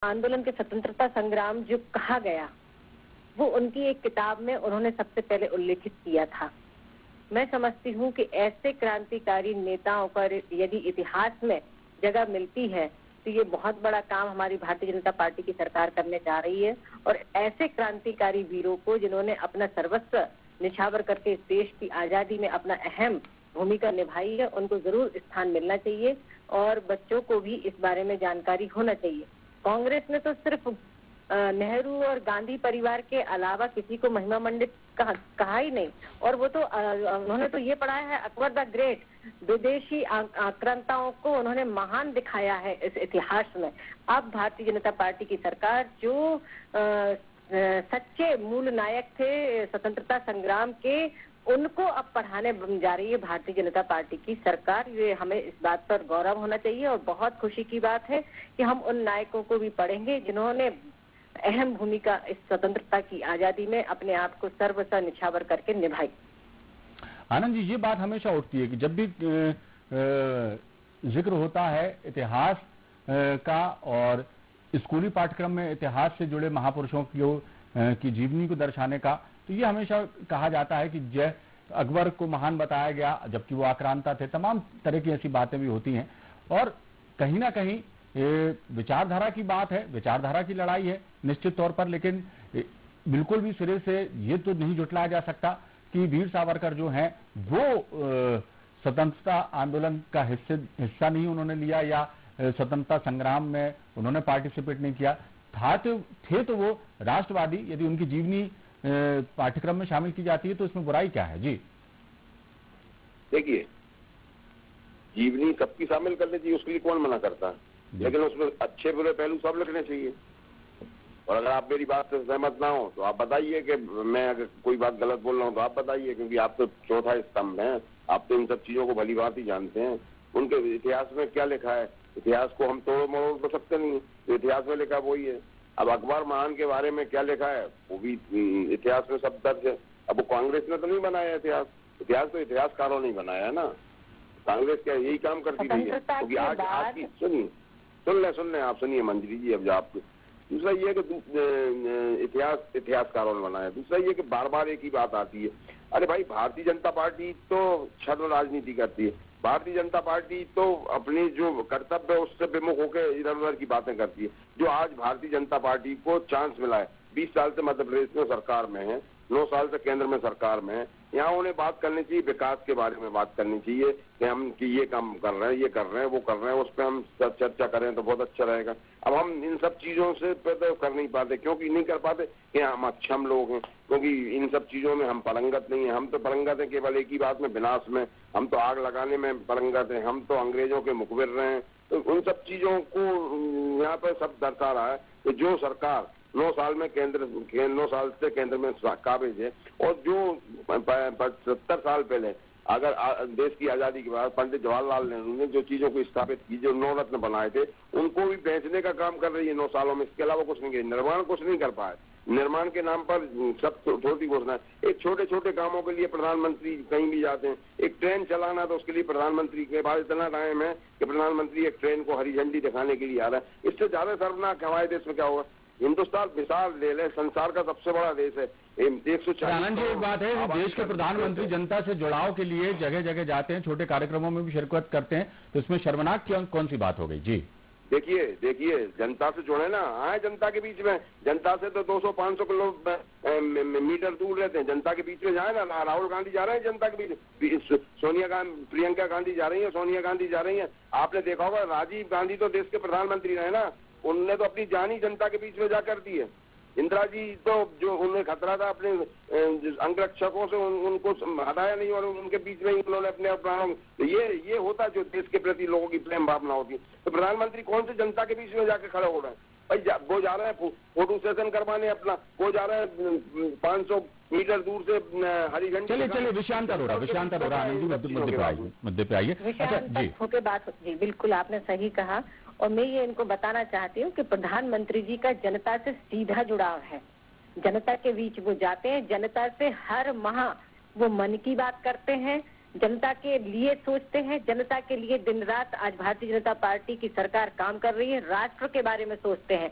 आंदोलन के स्वतंत्रता संग्राम जो कहा गया वो उनकी एक किताब में उन्होंने सबसे पहले उल्लेखित किया था। मैं समझती हूँ कि ऐसे क्रांतिकारी नेताओं का यदि इतिहास में जगह मिलती है तो ये बहुत बड़ा काम हमारी भारतीय जनता पार्टी की सरकार करने जा रही है। और ऐसे क्रांतिकारी वीरों को जिन्होंने अपना सर्वस्व निछावर करके इस देश की आजादी में अपना अहम भूमिका निभाई है, उनको जरूर स्थान मिलना चाहिए और बच्चों को भी इस बारे में जानकारी होना चाहिए। कांग्रेस ने तो सिर्फ नेहरू और गांधी परिवार के अलावा किसी को महिमा मंडित कहा ही नहीं। और वो तो उन्होंने तो ये पढ़ाया है अकबर द ग्रेट, विदेशी आक्रांताओं को उन्होंने महान दिखाया है इस इतिहास में। अब भारतीय जनता पार्टी की सरकार जो सच्चे मूल नायक थे स्वतंत्रता संग्राम के, उनको अब पढ़ाने जा रही है भारतीय जनता पार्टी की सरकार। ये हमें इस बात पर गौरव होना चाहिए और बहुत खुशी की बात है कि हम उन नायकों को भी पढ़ेंगे जिन्होंने अहम भूमिका इस स्वतंत्रता की आजादी में अपने आप को सर्वस्व निछावर करके निभाई। आनंद जी, ये बात हमेशा उठती है कि जब भी जिक्र होता है इतिहास का और स्कूली पाठ्यक्रम में इतिहास से जुड़े महापुरुषों की जीवनी को दर्शाने का, तो ये हमेशा कहा जाता है कि जय अकबर को महान बताया गया जबकि वो आक्रांता थे। तमाम तरह की ऐसी बातें भी होती हैं और कहीं ना कहीं विचारधारा की बात है, विचारधारा की लड़ाई है निश्चित तौर पर। लेकिन बिल्कुल भी सिरे से ये तो नहीं जुटलाया जा सकता कि वीर सावरकर जो हैं वो स्वतंत्रता आंदोलन का हिस्सा नहीं उन्होंने लिया या स्वतंत्रता संग्राम में उन्होंने पार्टिसिपेट नहीं किया थे तो वो राष्ट्रवादी। यदि उनकी जीवनी पाठ्यक्रम में शामिल की जाती है तो इसमें बुराई क्या है? जी देखिए, जीवनी सबकी शामिल करनी चाहिए, उसके लिए कौन मना करता है, लेकिन उसमें अच्छे बुरे पहलू सब लिखने चाहिए। और अगर आप मेरी बात से सहमत ना हो तो आप बताइए कि मैं अगर कोई बात गलत बोल रहा हूँ तो आप बताइए, क्योंकि आप तो चौथा स्तंभ हैं, आप तो इन सब चीजों को भली बात ही जानते हैं। उनके इतिहास में क्या लिखा है, इतिहास को हम तोड़ मरोड़ तो सकते नहीं, तो इतिहास में लिखा वही है। अब अकबर महान के बारे में क्या लिखा है वो भी इतिहास में सब दर्ज है। अब वो कांग्रेस ने तो नहीं बनाया इतिहास, इतिहास तो इतिहासकारों ने बनाया है ना। कांग्रेस क्या यही काम करती रही है, क्योंकि आज की सुन लें आप, सुनिए मंजरी जी। अब आप दूसरा ये कि इतिहासकारों ने बनाया, दूसरा ये कि बार बार एक ही बात आती है। अरे भाई, भारतीय जनता पार्टी तो छद्म राजनीति करती है, भारतीय जनता पार्टी तो अपनी जो कर्तव्य है उससे विमुख होकर इधर उधर की बातें करती है। जो आज भारतीय जनता पार्टी को चांस मिला है, 20 साल से मध्य प्रदेश में सरकार में है, 9 साल से केंद्र में सरकार में है, यहाँ उन्हें बात करनी चाहिए, विकास के बारे में बात करनी चाहिए कि हम कि ये काम कर रहे हैं, ये कर रहे हैं, वो कर रहे हैं, उस पर हम चर्चा करें तो बहुत अच्छा रहेगा। अब हम इन सब चीजों से तो कर नहीं पाते, क्योंकि नहीं कर पाते कि हम अक्षम लोग हैं, क्योंकि इन सब चीजों में हम पारंगत नहीं है। हम तो पारंगत हैं केवल एक ही बात में, विनाश में। हम तो आग लगाने में पारंगत हैं, हम तो अंग्रेजों के मुखबिर रहे हैं। तो उन सब चीजों को यहाँ पर सब दर्शा रहा है कि जो सरकार 9 साल में 9 साल से केंद्र में काबिज है, और जो 70 साल पहले अगर देश की आजादी के बाद पंडित जवाहरलाल नेहरू ने जो चीजों को स्थापित की, जो 9 रत्न बनाए थे, उनको भी बेचने का काम कर रही है 9 सालों में। इसके अलावा कुछ नहीं किया, निर्माण कुछ नहीं कर पाए। निर्माण के नाम पर सब छोटी घोषणा है। एक छोटे छोटे कामों के लिए प्रधानमंत्री कहीं भी जाते हैं, एक ट्रेन चलाना तो उसके लिए प्रधानमंत्री के पास इतना टाइम है कि प्रधानमंत्री एक ट्रेन को हरी झंडी दिखाने के लिए आ रहा है। इससे ज्यादा शर्मनाक हमारे देश में क्या होगा? हिंदुस्तान विशाल देश है, संसार का सबसे बड़ा देश है। 140। आनंद जी, एक बात है, देश के प्रधानमंत्री जनता से जुड़ाव के लिए जगह जगह जाते हैं, छोटे कार्यक्रमों में भी शिरकत करते हैं, तो इसमें शर्मनाक कौन सी बात हो गई? जी देखिए, जनता से जुड़े ना, आए जनता के बीच में। जनता से तो 200-500 किलोमीटर दूर रहते हैं, जनता के बीच में जाए ना। राहुल गांधी जा रहे हैं जनता के बीच, प्रियंका गांधी जा रही है, सोनिया गांधी जा रही है। आपने देखा होगा राजीव गांधी तो देश के प्रधानमंत्री रहे ना, उनने तो अपनी जान ही जनता के बीच में जाकर दी है। इंदिरा जी तो जो उन्हें खतरा था अपने अंगरक्षकों से, उनको हटाया नहीं और उनके बीच में ही उन्होंने अपने प्राणों। तो ये होता जो देश के प्रति लोगों की प्रेम भावना होती। तो प्रधानमंत्री कौन से जनता के बीच में जाके खड़े हो रहे हैं? भाई वो जा रहे हैं फोटो सेशन करवाने अपना, वो जा रहे हैं 500 मीटर दूर से हरी झंडी। चलिए विषयांतर हो रहा है, मुद्दे पे आइए। जी बिल्कुल आपने सही कहा, और मैं ये इनको बताना चाहती हूँ कि प्रधानमंत्री जी का जनता से सीधा जुड़ाव है। जनता के बीच वो जाते हैं, जनता से हर माह वो मन की बात करते हैं, जनता के लिए सोचते हैं, जनता के लिए दिन रात आज भारतीय जनता पार्टी की सरकार काम कर रही है, राष्ट्र के बारे में सोचते हैं।